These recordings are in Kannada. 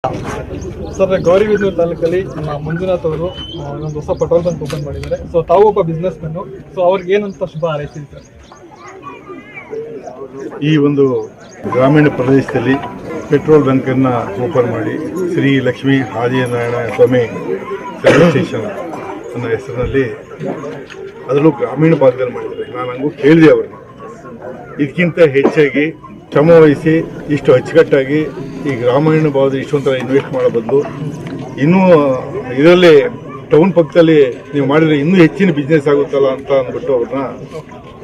ಸರ್, ಗೌರಿಬಿದನೂರು ತಾಲೂಕಲ್ಲಿ ನಮ್ಮ ಮಂಜುನಾಥ್ ಅವರು ಒಂದು ಹೊಸ ಪೆಟ್ರೋಲ್ ಬಂಕ್ ಓಪನ್ ಮಾಡಿದ್ದಾರೆ. ಸೊ ತಾವು ಒಬ್ಬ ಬಿಸ್ನೆಸ್ ಮ್ಯಾನ್, ಸೊ ಅವ್ರಿಗೆ ಏನಂತ ಶುಭ ಹಾರೈಸ್ತೀನಿ ಸರ್. ಈ ಒಂದು ಗ್ರಾಮೀಣ ಪ್ರದೇಶದಲ್ಲಿ ಪೆಟ್ರೋಲ್ ಬಂಕನ್ನು ಓಪನ್ ಮಾಡಿ ಶ್ರೀ ಲಕ್ಷ್ಮೀ ಆದಿನಾರಾಯಣ ಸ್ವಾಮಿ ಸರ್ವಿಸ್ ಸ್ಟೇಷನ್ ಅನ್ನೋ ಹೆಸರಿನಲ್ಲಿ, ಅದರಲ್ಲೂ ಗ್ರಾಮೀಣ ಭಾಗದಲ್ಲಿ ಮಾಡಿದ್ದಾರೆ. ನಾನು ಹಂಗೂ ಕೇಳಿದೆ ಅವ್ರನ್ನ, ಇದಕ್ಕಿಂತ ಹೆಚ್ಚಾಗಿ ಶ್ರಮ ವಹಿಸಿ ಇಷ್ಟು ಅಚ್ಚುಕಟ್ಟಾಗಿ ಈ ಗ್ರಾಮೀಣ ಭಾಗದಲ್ಲಿ ಇಷ್ಟೊಂಥರ ಇನ್ವೆಸ್ಟ್ ಮಾಡೋ ಬದಲು ಇನ್ನೂ ಇದರಲ್ಲಿ ಟೌನ್ ಪಕ್ಕದಲ್ಲಿ ನೀವು ಮಾಡಿದರೆ ಇನ್ನೂ ಹೆಚ್ಚಿನ ಬಿಸ್ನೆಸ್ ಆಗುತ್ತಲ್ಲ ಅಂತ ಅಂದ್ಬಿಟ್ಟು ಅವ್ರನ್ನ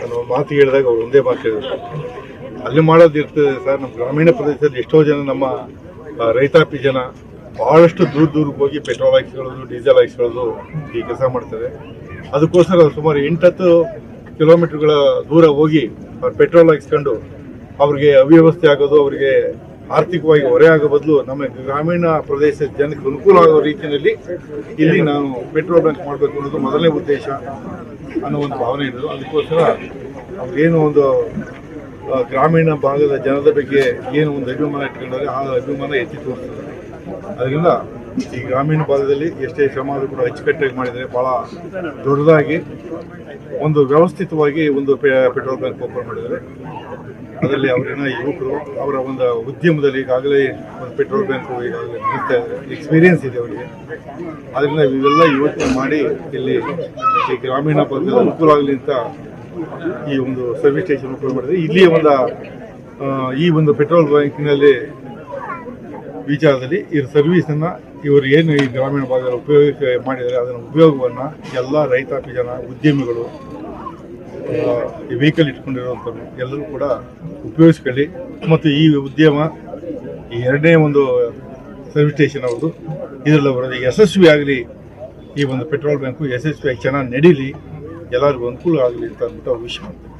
ನಾನು ಮಾತು ಹೇಳಿದಾಗ ಅವ್ರು ಒಂದೇ ಮಾತು ಹೇಳಿದ್ರು, ಅಲ್ಲಿ ಮಾಡೋದು ಇರ್ತದೆ ಸರ್. ನಮ್ಮ ಗ್ರಾಮೀಣ ಪ್ರದೇಶದಲ್ಲಿ ಎಷ್ಟೋ ಜನ ನಮ್ಮ ರೈತಾಪಿ ಜನ ಭಾಳಷ್ಟು ದೂರಕ್ಕೆ ಹೋಗಿ ಪೆಟ್ರೋಲ್ ಹಾಕಿಸ್ಕೊಳ್ಳೋದು, ಡೀಸೆಲ್ ಹಾಕಿಸ್ಕೊಳ್ಳೋದು ಈ ಕೆಲಸ ಮಾಡ್ತಾರೆ. ಅದಕ್ಕೋಸ್ಕರ ಸುಮಾರು 8-10 ಕಿಲೋಮೀಟರ್ಗಳ ದೂರ ಹೋಗಿ ಅವ್ರು ಪೆಟ್ರೋಲ್ ಹಾಕಿಸ್ಕೊಂಡು ಅವ್ರಿಗೆ ಅವ್ಯವಸ್ಥೆ ಆಗೋದು, ಅವರಿಗೆ ಆರ್ಥಿಕವಾಗಿ ಹೊರೆ ಆಗೋ ಬದಲು ನಮ್ಮ ಗ್ರಾಮೀಣ ಪ್ರದೇಶದ ಜನಕ್ಕೆ ಅನುಕೂಲ ಆಗೋ ರೀತಿಯಲ್ಲಿ ಇಲ್ಲಿ ನಾವು ಪೆಟ್ರೋಲ್ ಬಂಕ್ ಮಾಡಬೇಕು ಅನ್ನೋದು ಮೊದಲನೇ ಉದ್ದೇಶ ಅನ್ನೋ ಒಂದು ಭಾವನೆ ಇರೋದು. ಅದಕ್ಕೋಸ್ಕರ ಏನು ಒಂದು ಗ್ರಾಮೀಣ ಭಾಗದ ಜನದ ಬಗ್ಗೆ ಏನು ಒಂದು ಅಭಿಮಾನ ಇಟ್ಕೊಂಡ್ರೆ ಆ ಅಭಿಮಾನ ಎತ್ತಿ ತೋರಿಸ್ತದೆ. ಅದರಿಂದ ಈ ಗ್ರಾಮೀಣ ಭಾಗದಲ್ಲಿ ಎಷ್ಟೇ ಶ್ರಮ ಆದರೂ ಕೂಡ ಅಚ್ಚುಕಟ್ಟಾಗಿ ಮಾಡಿದರೆ, ಭಾಳ ದೊಡ್ಡದಾಗಿ ಒಂದು ವ್ಯವಸ್ಥಿತವಾಗಿ ಒಂದು ಪೆಟ್ರೋಲ್ ಬಂಕ್ ಓಪನ್ ಮಾಡಿದ್ದಾರೆ. ಅದರಲ್ಲಿ ಅವರೇನ ಯುವಕರು ಅವರ ಒಂದು ಉದ್ಯಮದಲ್ಲಿ ಈಗಾಗಲೇ ಒಂದು ಪೆಟ್ರೋಲ್ ಬ್ಯಾಂಕ್ ಈಗಾಗಲೇ ನಡೆಸ್ತಾ ಇದ್ದಾರೆ, ಎಕ್ಸ್ಪೀರಿಯನ್ಸ್ ಇದೆ ಅವರಿಗೆ. ಅದರಿಂದ ಇವೆಲ್ಲ ಯೋಚನೆ ಮಾಡಿ ಇಲ್ಲಿ ಈ ಗ್ರಾಮೀಣ ಭಾಗದಲ್ಲಿ ಅನುಕೂಲ ಆಗಲಿ ಅಂತ ಈ ಒಂದು ಸರ್ವಿಸ್ ಸ್ಟೇಷನ್ ಓಪನ್ ಮಾಡಿದರೆ, ಇಲ್ಲಿ ಈ ಒಂದು ಪೆಟ್ರೋಲ್ ಬ್ಯಾಂಕಿನಲ್ಲಿ ವಿಚಾರದಲ್ಲಿ ಈ ಸರ್ವಿಸನ್ನು ಇವರು ಏನು ಈ ಗ್ರಾಮೀಣ ಭಾಗದಲ್ಲಿ ಉಪಯೋಗ ಮಾಡಿದರೆ ಅದನ್ನು ಉಪಯೋಗವನ್ನು ಎಲ್ಲ ರೈತಾಪಿ ಜನ, ಉದ್ಯಮಿಗಳು, ಈ ವೆಹಿಕಲ್ ಇಟ್ಕೊಂಡಿರುವಂಥವ್ರು ಎಲ್ಲರೂ ಕೂಡ ಉಪಯೋಗಿಸ್ಕೊಳ್ಳಿ. ಮತ್ತು ಈ ಉದ್ಯಮ ಈ ಎರಡನೇ ಒಂದು ಸರ್ವಿಸ್ ಸ್ಟೇಷನ್ ಅವರು ಇದರಲ್ಲಿ ಬರೋದು ಯಶಸ್ವಿ ಆಗಲಿ, ಈ ಒಂದು ಪೆಟ್ರೋಲ್ ಬ್ಯಾಂಕು ಯಶಸ್ವಿಯಾಗಿ ಚೆನ್ನಾಗಿ ನಡೀಲಿ, ಎಲ್ಲರಿಗೂ ಅನುಕೂಲ ಆಗಲಿ ಅಂತ ಅಂದ್ಬಿಟ್ಟು ವಿಷಯ ಮಾಡ್ತಾರೆ.